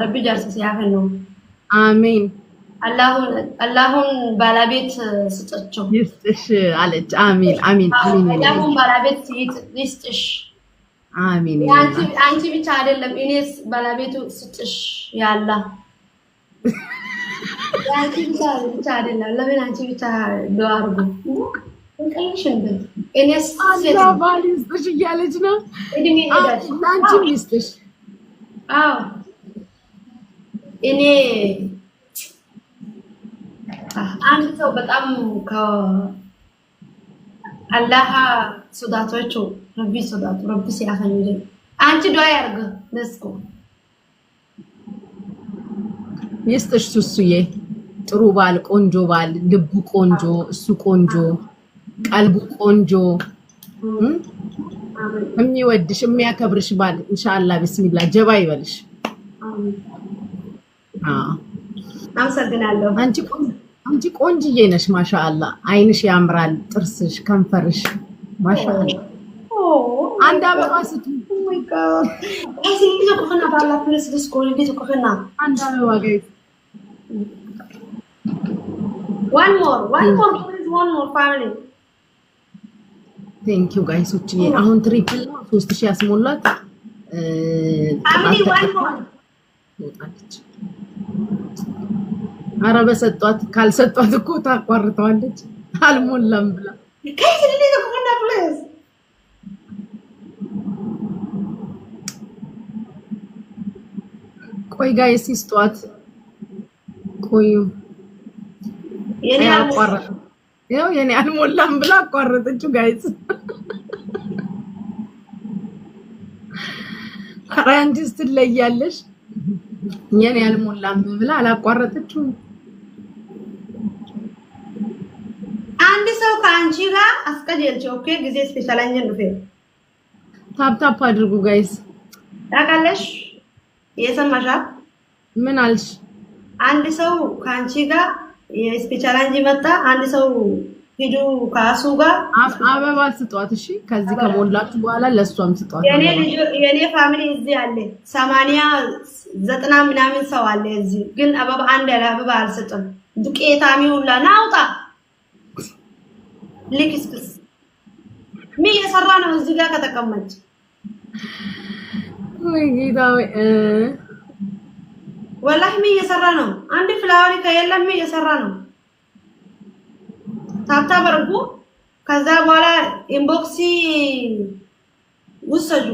ربي جالس يعفنه አሜን አላሁን ባለቤት ስጥቸው ይስጥሽ አለች አሜን አሜን አሜን አላሁን ባለቤት ይስጥሽ አሜን አንቺ ብቻ አይደለም እኔስ ባለቤቱ ስጥሽ ያላ አንቺ ብቻ አይደለም ለምን አንቺ ብቻ ዱአ አድርጉ እንቀይሽን እኔስ አላህ ባል ይስጥሽ እያለች ነው አንቺ ይስጥሽ አዎ እኔ አንድ ሰው በጣም ከአላህ ሱዳቶቹ ረቢ ሲያፈንጅ አንቺ ዱአ ያርግ ለስኩ ይስጥሽ ሱሱዬ ጥሩ ባል ቆንጆ ባል ልቡ ቆንጆ እሱ ቆንጆ ቀልቡ ቆንጆ የሚወድሽ የሚያከብርሽ ባል ኢንሻአላህ ቢስሚላህ ጀባ ይበልሽ አመሰግናለሁ አንቺ ቆንጅዬ ነሽ ማሻአላህ አይንሽ ያምራል ጥርስሽ ከንፈርሽ ማሻአላህ አንድ አበባ ስጡ ማይ ጋድ እሺ እንዴ ኮፈና ባላ ፕሌስ ዲስኮል እንዴ ኮፈና አንድ አበባ ጋይ one more please one more family thank you guys uchi አሁን ትሪፕል 3000 ያስሞላት family one more አረ በሰጧት ካልሰጧት እኮ ታቋርጠዋለች አልሞላም ብላ ከዚህ እንዴ ኮፈና ፕሌስ ቆይ ጋይስ ይስጧት ቆዩ የኔ አልሞላም ብላ አቋረጠችው ጋይስ ኧረ አንቺስ ትለያለሽ የኔ አልሞላም ብላ አላቋረጠችው አንድ ሰው ከአንቺ ጋር አስቀጀልቸው ኦኬ ጊዜ ስፔሻላይዝ ነው ታፕ አድርጉ ጋይስ ታውቃለሽ የሰማሻ ምን አልሽ አንድ ሰው ከአንቺ ጋር የስፔሻላይዝ መጣ አንድ ሰው ሄዱ ካሱ ጋር አበባ ስጧት እሺ ከዚህ ከሞላችሁ በኋላ ለሷም ስጧት የኔ ፋሚሊ እዚህ አለ 80 90 ምናምን ሰው አለ እዚህ ግን አበባ አንድ ያለ አበባ አልሰጥም ዱቄታሚ ሁላ ናውጣ ልክስክስ ምን እየሰራ ነው እዚህ ጋር ከተቀመጭ ወይ ጌታዬ ወላሂ ምን እየሰራ ነው አንድ ፍላወሪ ከየለም ምን እየሰራ ነው ታታ በርጉ ከዛ በኋላ ኢንቦክሲ ወሰጁ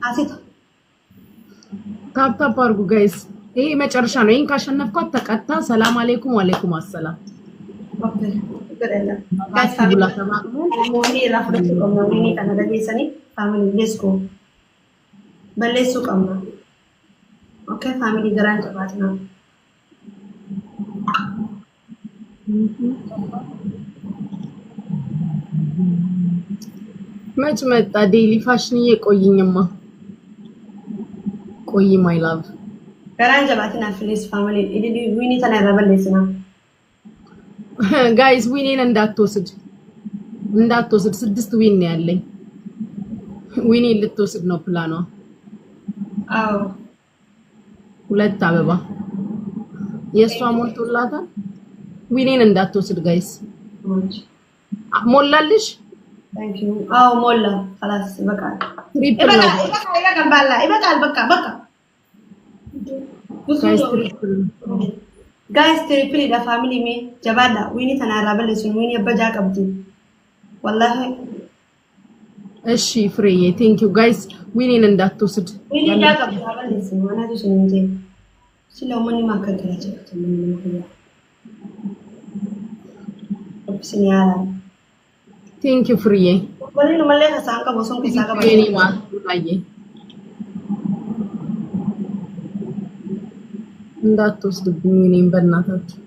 አሲታ ታታ በርጉ ጋይስ ይሄ መጨረሻ ነው ይሄን ካሸነፍኳት ተቀጣ ሰላም አለይኩም ወአለይኩም አሰላም ኦኬ ገደላ ጋይስ ሞኒ ራፍረቱ ኮሚኒ ከነደገሰኒ ፋሚሊ ሌስኮ በሌሱ ቀማ ኦኬ ፋሚሊ ገራን ጨባት ነው መች መጣ ዴሊ ፋሽን እየቆይኝማ ቆይ ማይ ላቭ ገራን ጨባትና ፍሌስ ፋሚሊ ኢዲ ዊኒ ተናራበለስና ጋይስ ዊኒን እንዳትወስድ 6 ዊን ያለኝ ዊኒ ልትወስድ ነው ፕላኗ አዎ 2 አበባ የሷ ሞልቶላታል ዊኒን እንዳትወስድ ጋይስ ሞላልሽ ታንክ ዩ አዎ ሞላ خلاص ይበቃል ትሪፕል ነው ይበቃል በቃ ጋይስ ትሪፕል ዳ ፋሚሊ ሜ ጀባዳ ዊኒ ተናራበለስን ዊኒ በጃ ቀብቲ ወላሂ እሺ ፍሬዬ ቴንክ ዩ ጋይስ ዊኒን እንዳትወስድ ዊኒ ዳ ቀብታበለስን ወናዱስ እንጂ ስለምን ማከከላቸው ምን ነው ኦፕሽናል ቴንክ ዩ ፍሬዬ ወለኔ መለካ ሳንካ ቦሶን ከሳካ ኔማ አየ እንዳትወስድብኝ ዊኒን በእናታችሁ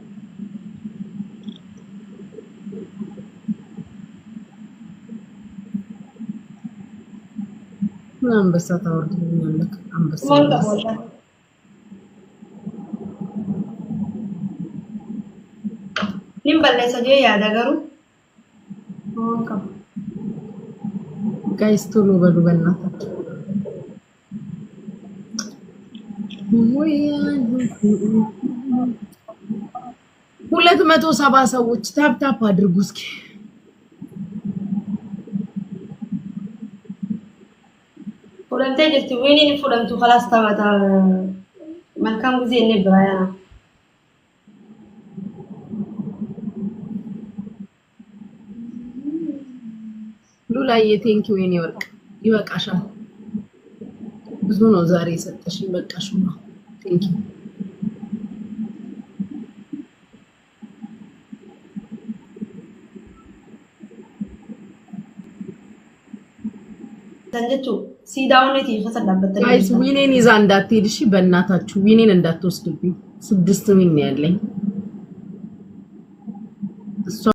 አንበሳ ታወርድልኛለህ አንበሳ balleessa jee yaada garuu ጋይስ ቶሎ በሉ በእናታችሁ ሁለት መቶ ሰባ ሰዎች ታፕ አድርጉ እስኪ ፉለንቴ ጀርቲ ወይኔ ፉለንቱ خلاص ተባታ መልካም ጊዜ እንብራያ ሉላዬ ቴንኪው የኔ ወርቅ ይበቃሻል ብዙ ነው ዛሬ የሰጠሽኝ በቃሽማ ቴንኪው ተንጀቱ ሲዳውነት ይፈሰዳበት ጋይስ ዊኔን ይዛ እንዳትሄድ እሺ በእናታችሁ ዊኔን እንዳትወስዱብኝ 6 ዊን ነው ያለኝ